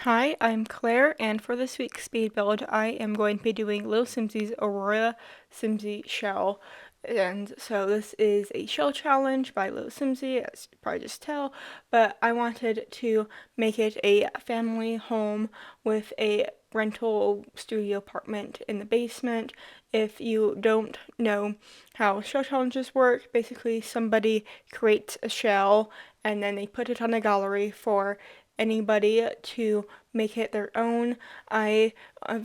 Hi, I'm Claire, and for this week's speed build, I am going to be doing Little Simsy's Aurora Simsy shell. And so this is a shell challenge by Little Simsy, as you probably just tell, but I wanted to make it a family home with a rental studio apartment in the basement. If you don't know how shell challenges work, basically somebody creates a shell and then they put it on a gallery for anybody to make it their own. I've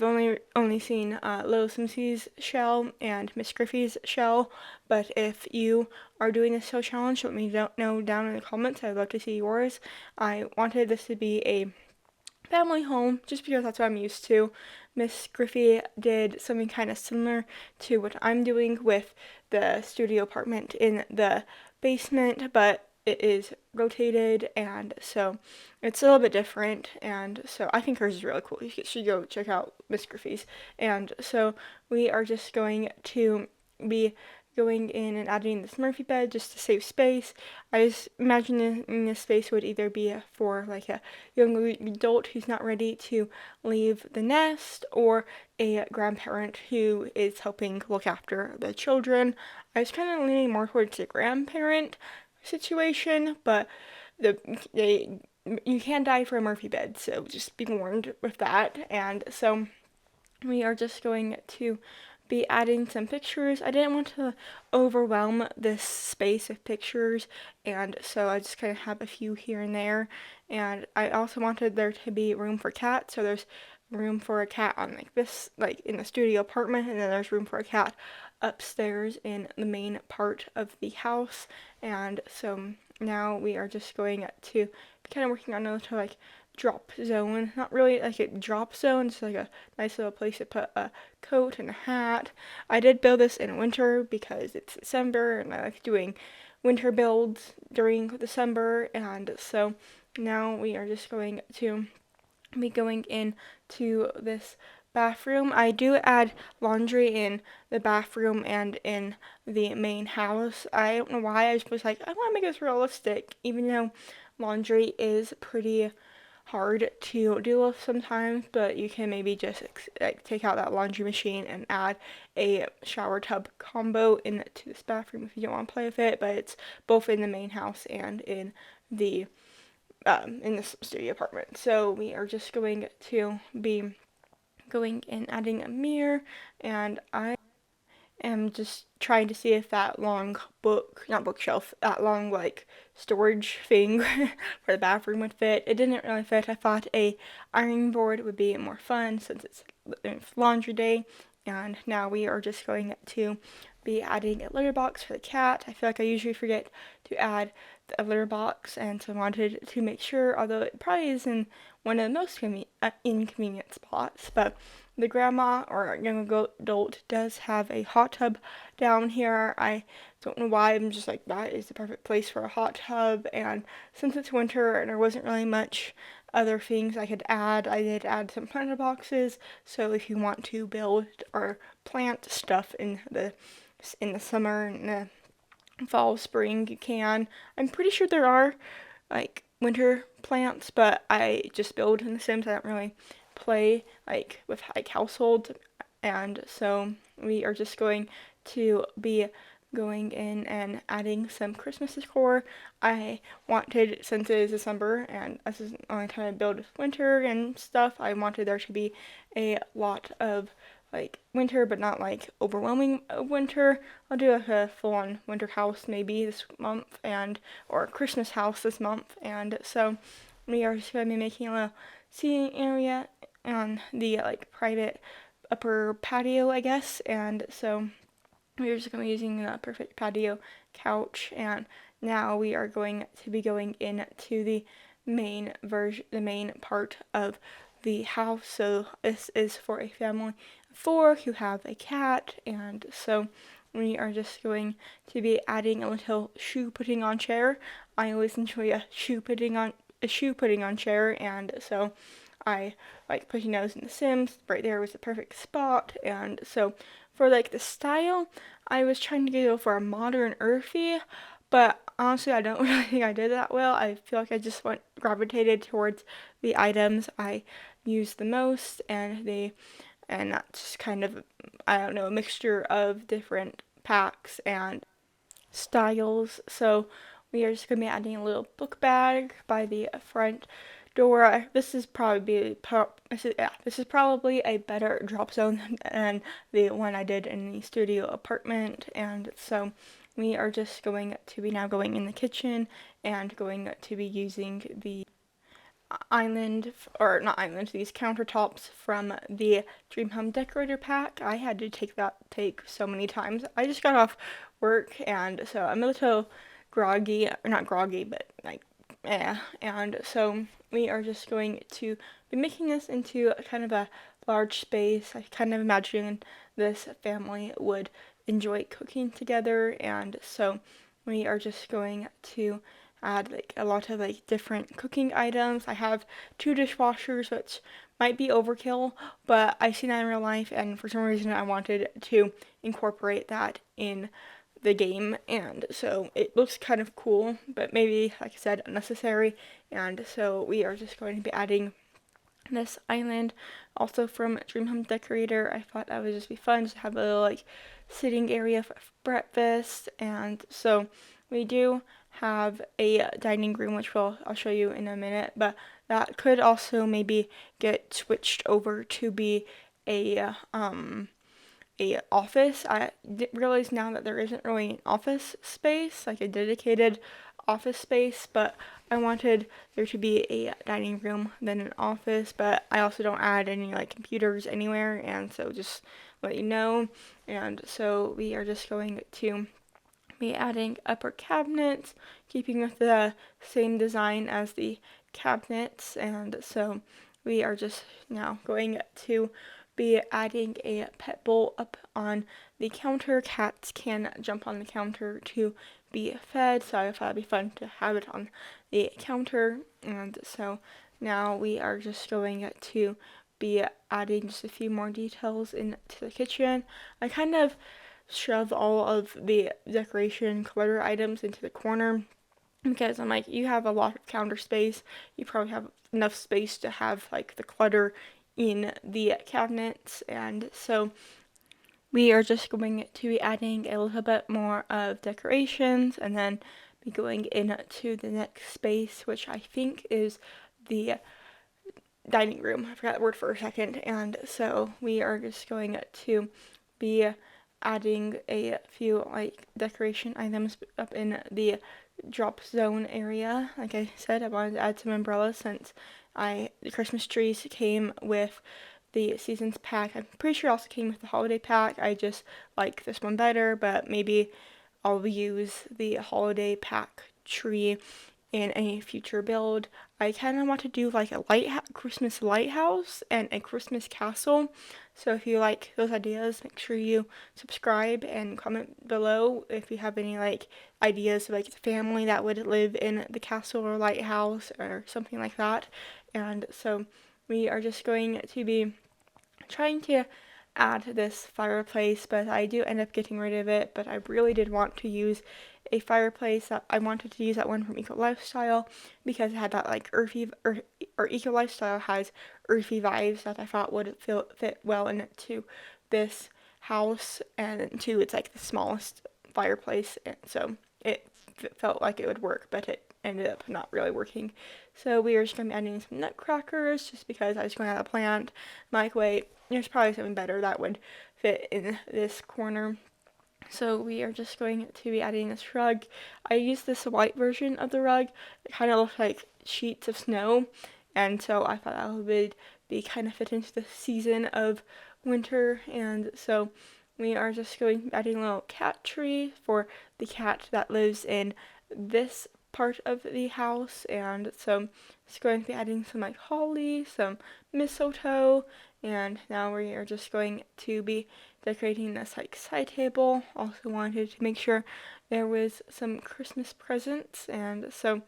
only seen Little Simsy's shell and Miss Griffey's shell, but if you are doing this shell challenge, let me know down in the comments. I'd love to see yours. I wanted this to be a family home just because that's what I'm used to. Miss Griffey did something kind of similar to what I'm doing with the studio apartment in the basement, but it is rotated, and so it's a little bit different, and so I think hers is really cool. You should go check out Miss Griffey's. And so we are just going to be going in and adding this Murphy bed just to save space. I was imagining this space would either be for like a young adult who's not ready to leave the nest, or a grandparent who is helping look after the children. I was kind of leaning more towards the grandparent situation, but they you can die for a Murphy bed, so just be warned with that. And so we are just going to be adding some pictures. I didn't want to overwhelm this space with pictures, and so I just kind of have a few here and there. And I also wanted there to be room for cats, so there's room for a cat on like this, like in the studio apartment, and then there's room for a cat upstairs in the main part of the house. And so now we are just going to be kind of working on a little like drop zone. Not really like a drop zone, just like a nice little place to put a coat and a hat. I did build this in winter because it's December and I like doing winter builds during December, and so now we are just going to be going into this bathroom. I do add laundry in the bathroom and in the main house. I don't know why, I was like, I want to make this realistic, even though laundry is pretty hard to deal with sometimes, but you can maybe just like take out that laundry machine and add a shower tub combo into this bathroom if you don't want to play with it. But it's both in the main house and in the studio apartment. So we are just going to be going and adding a mirror, and I am just trying to see if that long not bookshelf, that long like storage thing for the bathroom would fit. It didn't really fit. I thought a ironing board would be more fun since it's laundry day. And now we are just going to be adding a litter box for the cat. I feel like I usually forget to add a litter box, and so I wanted to make sure, although it probably is in one of the most inconvenient spots, but the grandma or young adult does have a hot tub down here. I don't know why, I'm just like, that is the perfect place for a hot tub. And since it's winter and there wasn't really much other things I could add, I did add some planter boxes. So if you want to build or plant stuff in the summer and the fall, spring, you can. I'm pretty sure there are like winter plants, but I just build in The Sims. I don't really play like with like household, and so we are just going to be going in and adding some Christmas decor. I wanted, since it is December and this is the only time I build with winter and stuff, I wanted there to be a lot of like winter, but not like overwhelming winter. I'll do like a full-on winter house maybe this month, and or a Christmas house this month. And so we are just going to be making a little seating area on the like private upper patio, I guess. And so we're just going to be using the perfect patio couch, and now we are going to be going into the the main part of the house. So this is for a family of four who have a cat, and so we are just going to be adding a little shoe putting on chair. I always enjoy a shoe putting on chair, and so I like putting those in The Sims. Right there was the perfect spot. And so for like the style, I was trying to go for a modern earthy, but honestly, I don't really think I did that well. I feel like I just gravitated towards the items I use the most, and that's just kind of, I don't know, a mixture of different packs and styles. So we are just gonna be adding a little book bag by the front door. This is probably a better drop zone than the one I did in the studio apartment, and so we are just going to be now going in the kitchen and going to be using the island, or not island, these countertops from the Dream Home Decorator pack. I had to take so many times. I just got off work, and so I'm a little groggy, or not groggy, but like, and so we are just going to be making this into kind of a large space. I kind of imagine this family would enjoy cooking together, and so we are just going to add like a lot of like different cooking items. I have 2 dishwashers, which might be overkill, but I've seen that in real life, and for some reason I wanted to incorporate that in the game, and so it looks kind of cool, but maybe, like I said, unnecessary. And so we are just going to be adding this island, also from Dream Home Decorator. I thought that would just be fun to have a little like sitting area for breakfast, and so we do have a dining room, which I'll show you in a minute, but that could also maybe get switched over to be a office. I realize now that there isn't really an office space, like a dedicated office space, but I wanted there to be a dining room than an office, but I also don't add any like computers anywhere, and so just let you know. And so we are just going to be adding upper cabinets, keeping with the same design as the cabinets, and so we are just now going to be adding a pet bowl up on the counter. Cats can jump on the counter to be fed, so I thought it'd be fun to have it on the counter. And so now we are just going to be adding just a few more details into the kitchen. I kind of shove all of the decoration clutter items into the corner because I'm like, you have a lot of counter space. You probably have enough space to have like the clutter in the cabinets, and so we are just going to be adding a little bit more of decorations and then be going into the next space, which I think is the dining room. I forgot that word for a second, and so we are just going to be adding a few like decoration items up in the drop zone area. Like I said, I wanted to add some umbrellas since the Christmas trees came with the seasons pack. I'm pretty sure it also came with the holiday pack. I just like this one better, but maybe I'll use the holiday pack tree in a future build. I kind of want to do like a Christmas lighthouse and a Christmas castle. So if you like those ideas, make sure you subscribe and comment below if you have any like ideas of like the family that would live in the castle or lighthouse or something like that. And so we are just going to be trying to add this fireplace, but I do end up getting rid of it. But I really did want to use a fireplace. That I wanted to use that one from Eco Lifestyle because it had that like earthy, or Eco Lifestyle has earthy vibes that I thought would fit well into this house, and two, it's like the smallest fireplace, and so it felt like it would work, but it ended up not really working. So we are just going to be adding some nutcrackers just because I was going to add a plant. Like, wait, there's probably something better that would fit in this corner. So we are just going to be adding this rug. I used this white version of the rug. It kind of looks like sheets of snow, and so I thought that would be kind of fit into the season of winter, and so we are just going to be adding a little cat tree for the cat that lives in this part of the house, and so it's going to be adding some like holly, some mistletoe, and now we are just going to be decorating this like side table. Also wanted to make sure there was some Christmas presents, and so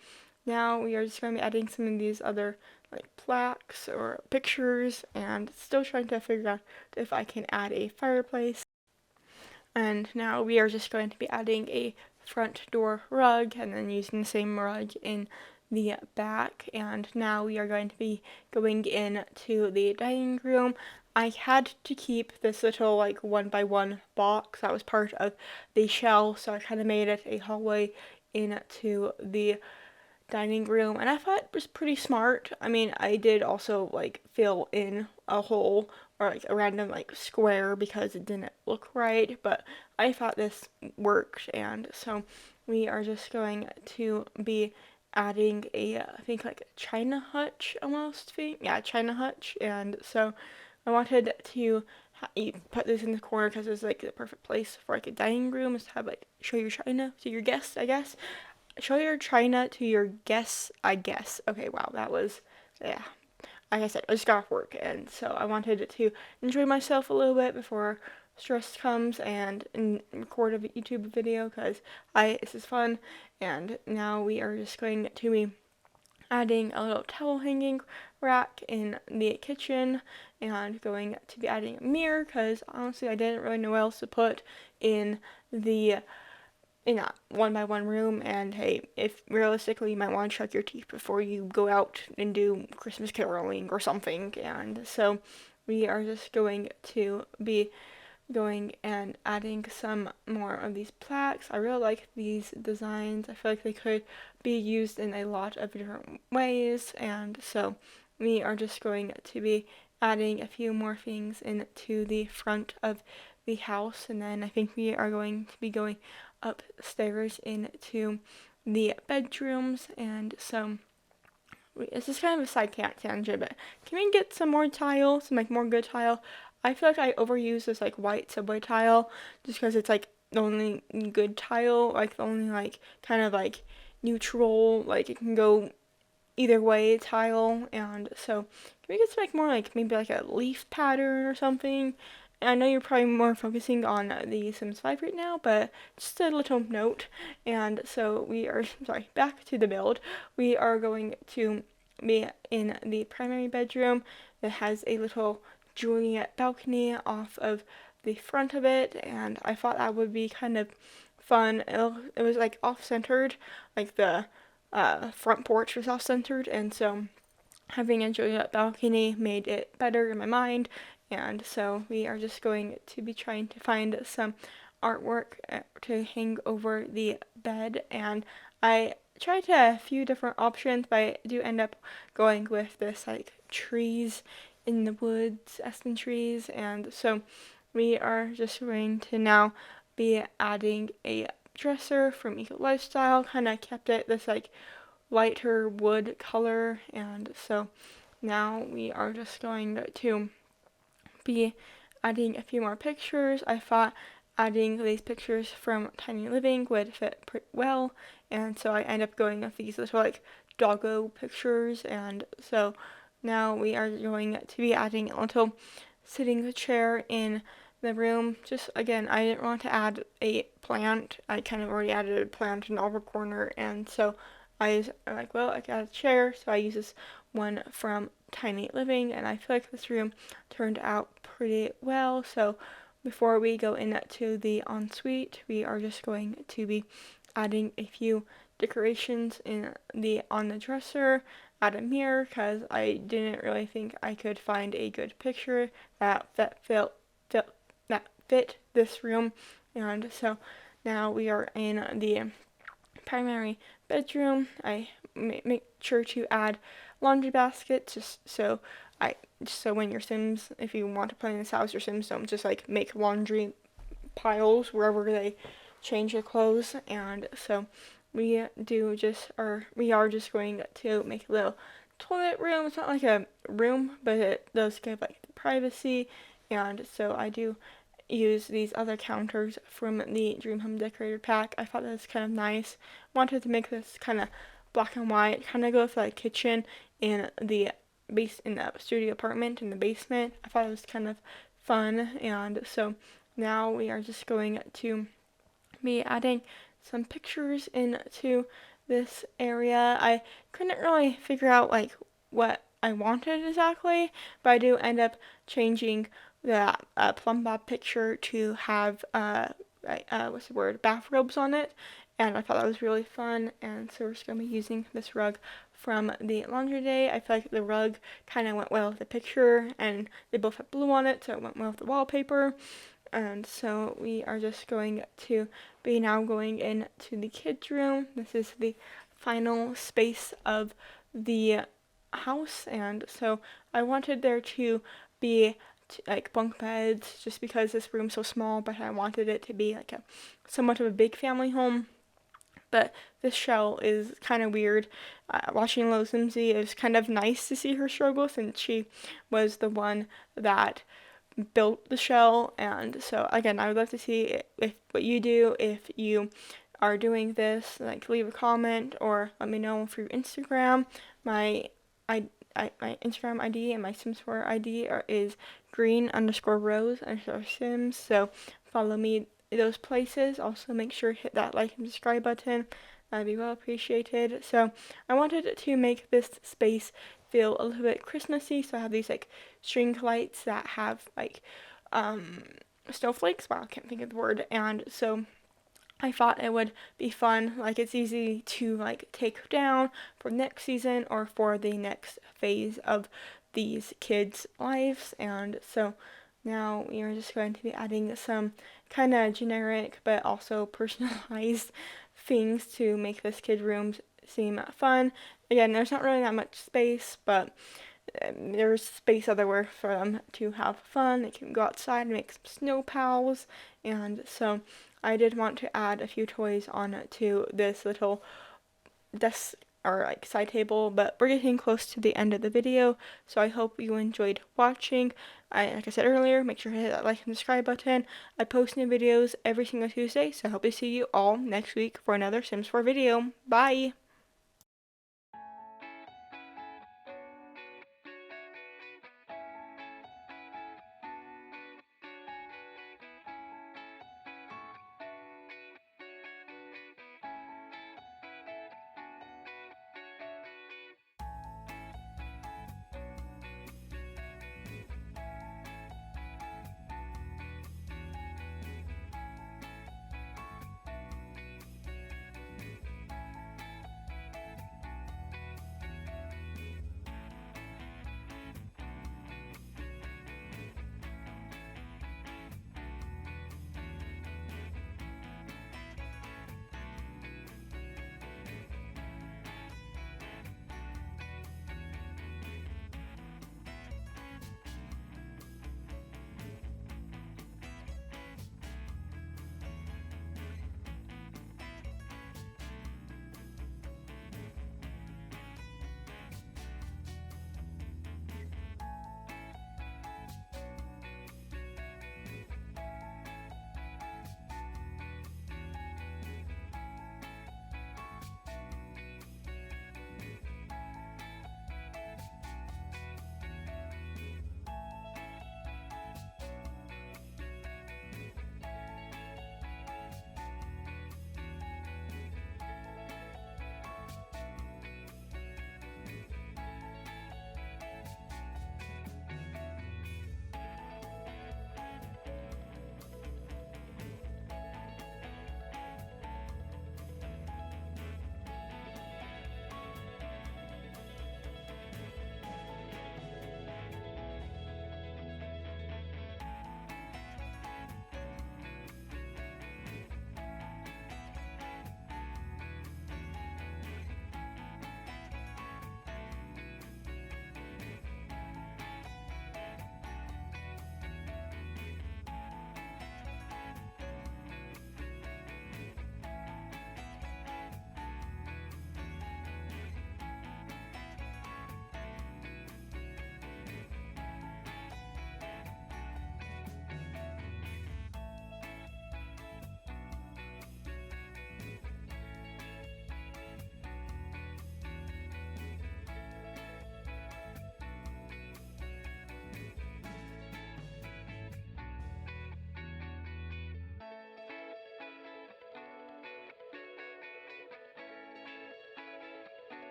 now we are just going to be adding some of these other like plaques or pictures, and still trying to figure out if I can add a fireplace. And now we are just going to be adding a front door rug and then using the same rug in the back. And now we are going to be going into the dining room. I had to keep this little like 1x1 box that was part of the shell, so I kind of made it a hallway into the dining room, and I thought it was pretty smart. I mean, I did also like fill in a hole or like a random like square because it didn't look right, but I thought this worked, and so we are just going to be adding a I think like a china hutch almost thing. Yeah, china hutch, and so I wanted to put this in the corner because it's like the perfect place for like a dining room is to have like show your china to your guests, I guess. Show your china to your guests, I guess. Okay, wow, that was, yeah. Like I said, I just got off work, and so I wanted to enjoy myself a little bit before stress comes and record a YouTube video because this is fun. And now we are just going to be adding a little towel hanging rack in the kitchen and going to be adding a mirror because honestly I didn't really know what else to put in the in a 1x1 room. And hey, if realistically you might want to check your teeth before you go out and do Christmas caroling or something. And so we are just going to be going and adding some more of these plaques. I really like these designs. I feel like they could be used in a lot of different ways, and so we are just going to be adding a few more things into the front of the house, and then I think we are going to be going upstairs into the bedrooms. And so this is kind of a side tangent, but can we get some more tile, some like more good tile? I feel like I overuse this like white subway tile just because it's like the only good tile, like the only like kind of like neutral, like it can go either way tile. And so can we get some like more like maybe like a leaf pattern or something? And I know you're probably more focusing on the Sims 5 right now, but just a little note. And so we are, sorry, back to the build. We are going to be in the primary bedroom that has a little Juliet balcony off of the front of it, and I thought that would be kind of fun. It was like off-centered, like the front porch was off-centered, and so having a Juliet balcony made it better in my mind. And so we are just going to be trying to find some artwork to hang over the bed, and I tried a few different options, but I do end up going with this like trees in the woods, Aspen trees. And so we are just going to now be adding a dresser from Eco Lifestyle, kind of kept it this like lighter wood color. And so now we are just going to be adding a few more pictures. I thought adding these pictures from Tiny Living would fit pretty well, and so I end up going with these little like doggo pictures. And so now we are going to be adding a little sitting chair in the room. Just again, I didn't want to add a plant. I kind of already added a plant in the upper corner, and so I'm like, well, I got a chair, so I use this one from Tiny Living, and I feel like this room turned out pretty well. So before we go into the ensuite, we are just going to be adding a few decorations on the dresser, add a mirror because I didn't really think I could find a good picture that fit this room. And so now we are in the primary bedroom. I make sure to add laundry baskets just so when your Sims, if you want to play in this house, your Sims don't just like make laundry piles wherever they change their clothes. And so we are just going to make a little toilet room. It's not like a room, but it does give like privacy. And so I do use these other counters from the Dream Home Decorator pack. I thought that was kind of nice. Wanted to make this kind of black and white, kind of go with the kitchen in the studio apartment in the basement. I thought it was kind of fun. And so now we are just going to be adding some pictures into this area. I couldn't really figure out like what I wanted exactly, but I do end up changing the plumb bob picture to have bathrobes on it. and I thought that was really fun, and so we're just going to be using this rug from the laundry day. I feel like the rug kind of went well with the picture, and they both have blue on it, so it went well with the wallpaper. And so we are just going to be now going into the kids' room. This is the final space of the house, and so I wanted there to be like bunk beds just because this room's so small, but I wanted it to be like a somewhat of a big family home. But this shell is kind of weird. Watching Little Simsy, it was kind of nice to see her struggle since she was the one that built the shell. And so again, I would love to see if what you do, if you are doing this, like leave a comment or let me know through Instagram. My Instagram ID and my Sims 4 ID is green_rose_sims. So follow me those places. Also make sure to hit that like and subscribe button. That'd be well appreciated. So I wanted to make this space feel a little bit Christmassy, so I have these like string lights that have like snowflakes. Wow, I can't think of the word. And so I thought it would be fun, like it's easy to like take down for next season or for the next phase of these kids' lives. And so now we are just going to be adding some kind of generic but also personalized things to make this kid room seem fun. Again, there's not really that much space, but there's space everywhere for them to have fun. They can go outside and make some snow pals, and so I did want to add a few toys on to this little desk or like side table, but we're getting close to the end of the video, so I hope you enjoyed watching. Like I said earlier, make sure to hit that like and subscribe button. I post new videos every single Tuesday, so I hope to see you all next week for another Sims 4 video. Bye!